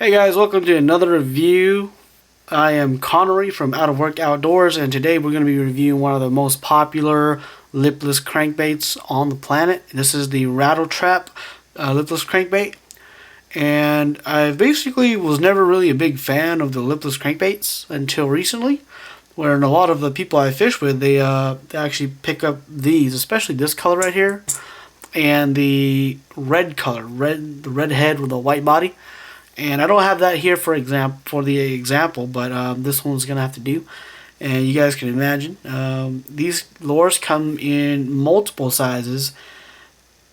Hey guys, welcome to another review. I am Connery from Out of Work Outdoors, and today we're going to be reviewing one of the most popular lipless crankbaits on the planet. This is the Rattle Trap lipless crankbait, and I basically was never really a big fan of the lipless crankbaits until recently, where a lot of the people I fish with, they actually pick up these, especially this color right here, and the red color, the red head with a white body. And I don't have that here for the example, but this one's gonna have to do. And you guys can imagine, these lures come in multiple sizes.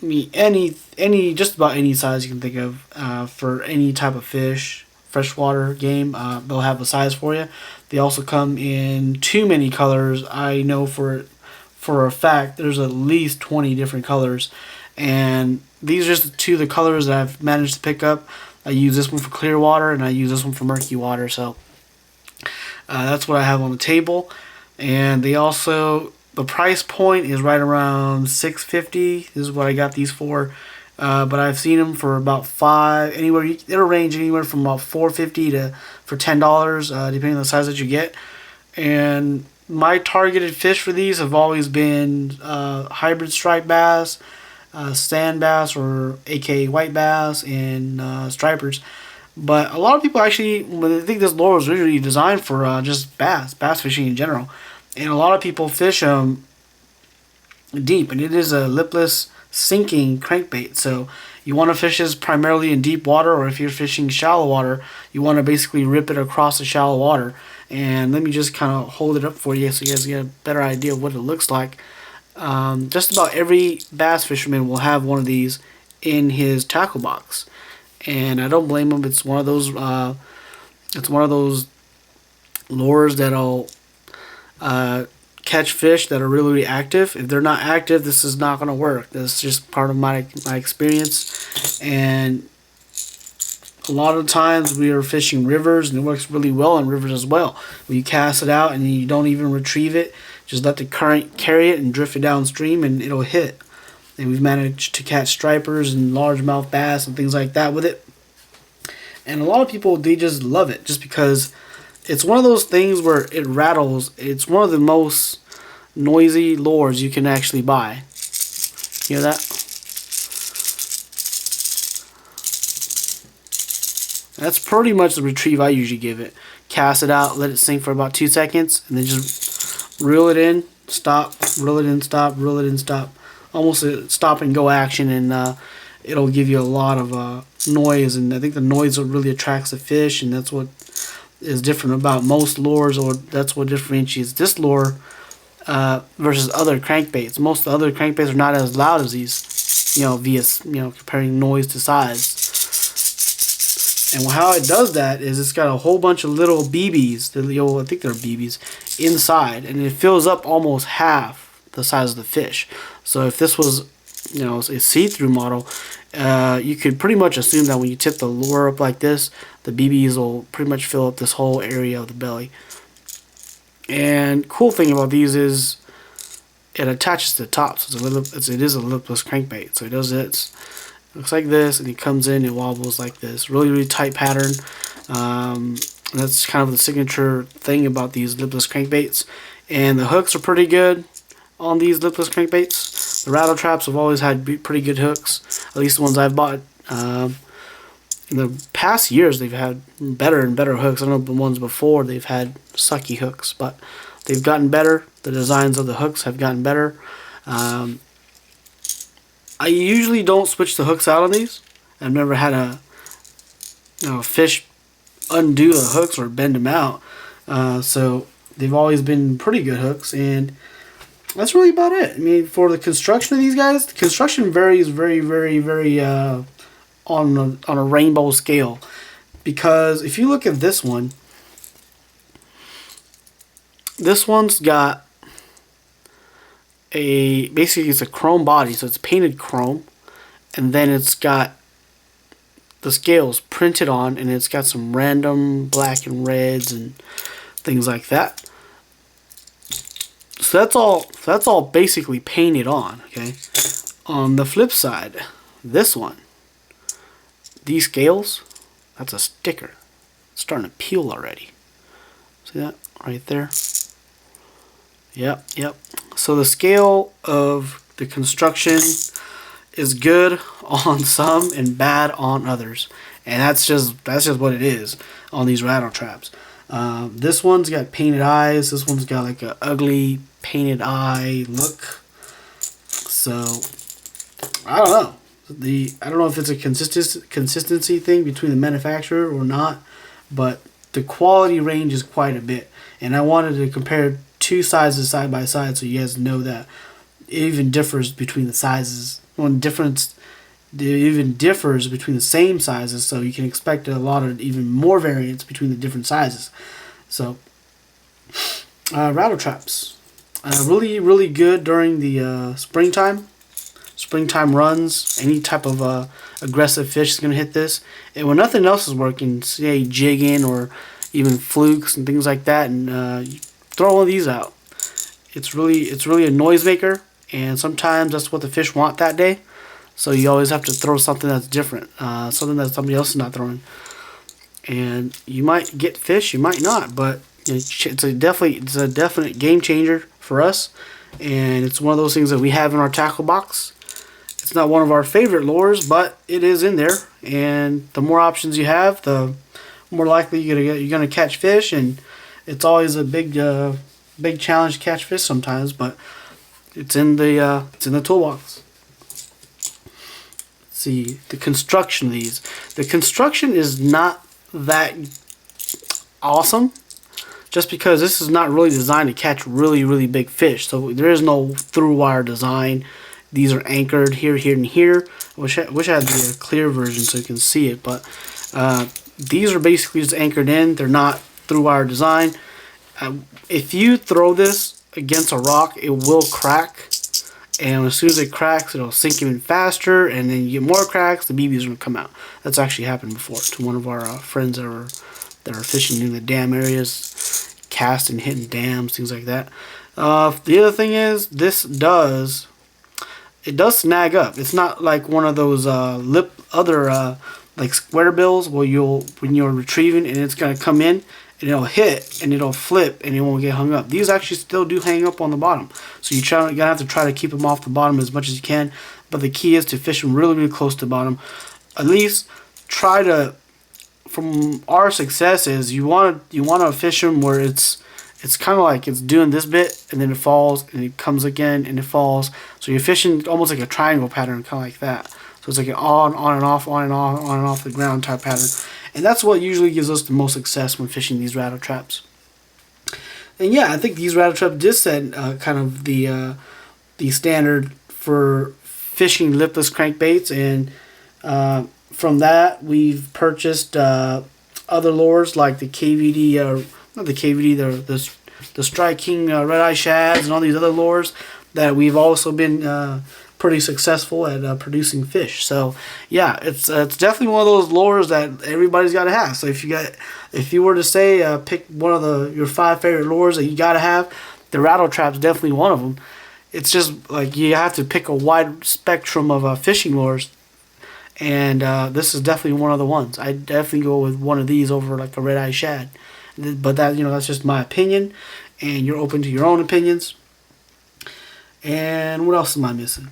I mean, just about any size you can think of for any type of fish, freshwater game. They'll have a size for you. They also come in too many colors. I know for a fact there's at least 20 different colors, and these are just two of the colors that I've managed to pick up. I use this one for clear water, and I use this one for murky water. So that's what I have on the table. And they also, the price point is right around $6.50. This is what I got these for. But I've seen them for about it'll range anywhere from about $4.50 to $10, depending on the size that you get. And my targeted fish for these have always been hybrid striped bass, sand bass, or aka white bass, and stripers. But a lot of people actually, when they think this lure was originally designed for just bass fishing in general, and a lot of people fish deep, and it is a lipless sinking crankbait. So you want to fish this primarily in deep water, or if you're fishing shallow water, you want to basically rip it across the shallow water. And let me just kind of hold it up for you so you guys get a better idea of what it looks like. Just about every bass fisherman will have one of these in his tackle box, and I don't blame him. It's one of those lures that'll catch fish that are really active. If they're not active, this is not going to work. That's just part of my experience. And a lot of times we are fishing rivers, and it works really well in rivers as well. When you cast it out and you don't even retrieve it, just let the current carry it and drift it downstream, and it'll hit. And we've managed to catch stripers and largemouth bass and things like that with it. And a lot of people, they just love it just because it's one of those things where it rattles. It's one of the most noisy lures you can actually buy. Hear that? That's pretty much the retrieve I usually give it. Cast it out, let it sink for about 2 seconds, and then just reel it in, stop, reel it in, stop, reel it in, stop. Almost a stop and go action, and it'll give you a lot of noise. And I think the noise really attracts the fish, and that's what is different about most lures, or that's what differentiates this lure versus other crankbaits. Most of the other crankbaits are not as loud as these, comparing noise to size. And how it does that is it's got a whole bunch of little BBs, I think they're BBs, inside, and it fills up almost half the size of the fish. So if this was, a see-through model, you could pretty much assume that when you tip the lure up like this, the BBs will pretty much fill up this whole area of the belly. And cool thing about these is it attaches to the top, so it is a lipless crankbait. So it does it. Looks like this, and it comes in and wobbles like this. Really tight pattern. That's kind of the signature thing about these lipless crankbaits. And the hooks are pretty good on these lipless crankbaits. The rattle traps have always had pretty good hooks, at least the ones I've bought. In the past years, they've had better and better hooks. I don't know the ones before, they've had sucky hooks, but they've gotten better. The designs of the hooks have gotten better. I usually don't switch the hooks out on these. I've never had a fish undo the hooks or bend them out. So they've always been pretty good hooks, and that's really about it. I mean, for the construction of these guys, the construction varies very, very, very on a rainbow scale. Because if you look at this one, this one's got basically it's a chrome body, so it's painted chrome, and then it's got the scales printed on, and it's got some random black and reds and things like that. So that's all basically painted on. Okay. On the flip side, this one, these scales That's a sticker. It's starting to peel already. See that right there? Yep, yep. So the scale of the construction is good on some and bad on others, and that's just what it is on these rattle traps. This one's got painted eyes. This one's got like a ugly painted eye look. So I don't know. I don't know if it's a consistency thing between the manufacturer or not, but the quality range is quite a bit. And I wanted to compare two sizes side by side so you guys know that it even differs between the sizes. It even differs between the same sizes, so you can expect a lot of even more variance between the different sizes. So, rattle traps. Really, really good during the springtime. Springtime runs, any type of aggressive fish is going to hit this. And when nothing else is working, say jigging or even flukes and things like that, and you throw one of these out. It's really a noisemaker, and sometimes that's what the fish want that day. So you always have to throw something that's different, something that somebody else is not throwing. And you might get fish, you might not, but it's a definite game changer for us. And it's one of those things that we have in our tackle box. It's not one of our favorite lures, but it is in there. And the more options you have, the more likely you're gonna catch fish. And it's always a big challenge to catch fish sometimes, but it's in the toolbox. Let's see the construction of these. The construction is not that awesome, just because this is not really designed to catch really big fish. So there is no through wire design. These are anchored here, and here. I wish I had the clear version so you can see it, but these are basically just anchored in. They're not through wire design. If you throw this against a rock, it will crack, and as soon as it cracks, it'll sink even faster, and then you get more cracks. The BB's gonna come out. That's actually happened before to one of our friends that are fishing in the dam areas, casting, hitting dams, things like that. The other thing is it does snag up. It's not like one of those like square bills where when you're retrieving and it's gonna come in and it'll hit and it'll flip and it won't get hung up. These actually still do hang up on the bottom, so you're gonna have to try to keep them off the bottom as much as you can. But the key is to fish them really close to the bottom. At least try to. From our success is you want to fish them where it's kind of like it's doing this bit and then it falls and it comes again and it falls. So you're fishing almost like a triangle pattern, kind of like that. So it's like an on and off, on and off the ground type pattern. And that's what usually gives us the most success when fishing these rattle traps. And yeah, I think these rattle traps did set kind of the standard for fishing lipless crankbaits. And from that, we've purchased other lures like the KVD, not the KVD, the Strike King Red Eye Shads and all these other lures that we've also been pretty successful at producing fish. So yeah, it's definitely one of those lures that everybody's got to have. So if you were to say pick one of your 5 favorite lures that you got to have, the rattle trap's definitely one of them. It's just like you have to pick a wide spectrum of fishing lures, and this is definitely one of the ones. I definitely go with one of these over like a Red Eye Shad. But that's just my opinion, and you're open to your own opinions. And what else am I missing?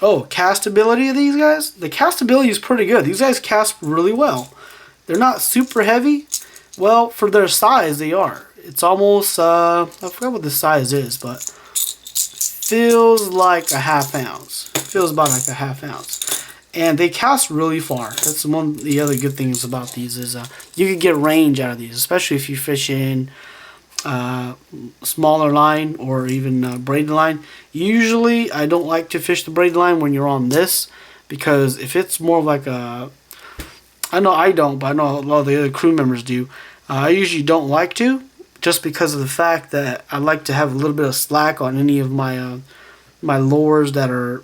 Oh, castability of these guys. The castability is pretty good. These guys cast really well. They're not super heavy. Well, for their size, they are. It's almost I forgot what the size is, but feels like a ½ ounce. It feels about like a ½ ounce. And they cast really far. That's one of the other good things about these is you can get range out of these, especially if you fish in smaller line or even braided line. Usually, I don't like to fish the braided line when you're on this, because if it's more like a, I know I don't, but I know a lot of the other crew members do. I usually don't like to, just because of the fact that I like to have a little bit of slack on any of my my lures that are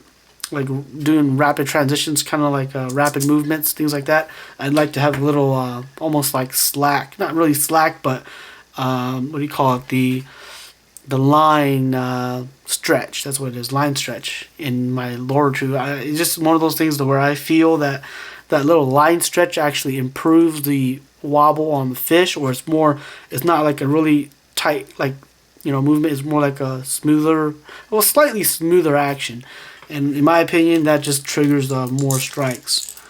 like doing rapid transitions, kind of like rapid movements, things like that. I'd like to have a little almost like slack, not really slack, but what do you call it, the line stretch. That's what it is, line stretch in my lure too. It's just one of those things where I feel that that little line stretch actually improves the wobble on the fish, or it's not like a really tight, like, movement. It's more like a smoother, well, slightly smoother action. And in my opinion, that just triggers more strikes.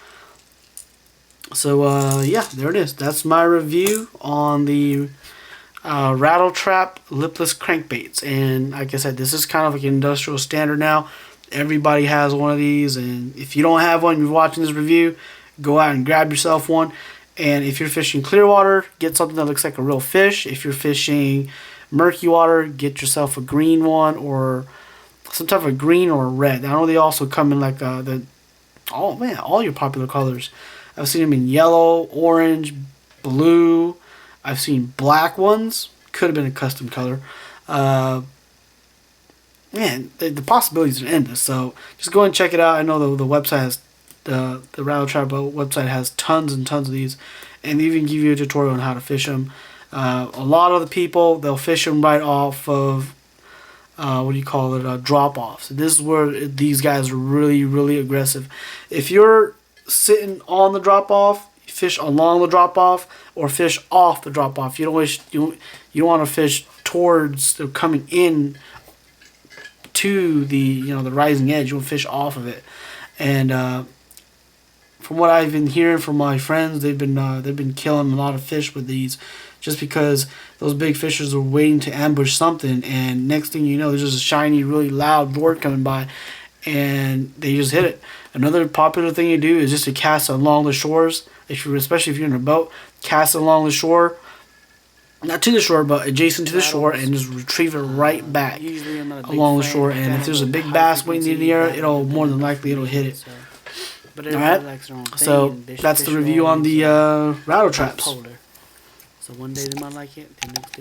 So yeah, there it is. That's my review on the Rattle Trap lipless crankbaits. And like I said, this is kind of like an industrial standard now. Everybody has one of these, and if you don't have one, you're watching this review, go out and grab yourself one. And if you're fishing clear water, get something that looks like a real fish. If you're fishing murky water, get yourself a green one, or some type of green or red. I know they also come in like all your popular colors. I've seen them in yellow, orange, blue. I've seen black ones. Could have been a custom color. Man, the possibilities are endless. So just go and check it out. I know the website has the Rattle Trap website has tons and tons of these, and they even give you a tutorial on how to fish them. A lot of the people, they'll fish them right off of drop offs. This is where these guys are really, really aggressive. If you're sitting on the drop off, fish along the drop off, or fish off the drop off. You don't want to fish towards the coming in to the the rising edge. You want to fish off of it. And from what I've been hearing from my friends, they've been killing a lot of fish with these, just because those big fishers are waiting to ambush something, and next thing you know, there's just a shiny, really loud board coming by, and they just hit it. Another popular thing you do is just to cast along the shores. Especially if you're in a boat, cast along the shore, not to the shore, but adjacent to the shore, and just retrieve it right back along the shore. And if there's a big bass waiting in the air, it'll more than likely hit it. Alright, so that's the review on the Rattle Traps. So one day they might like it, the next day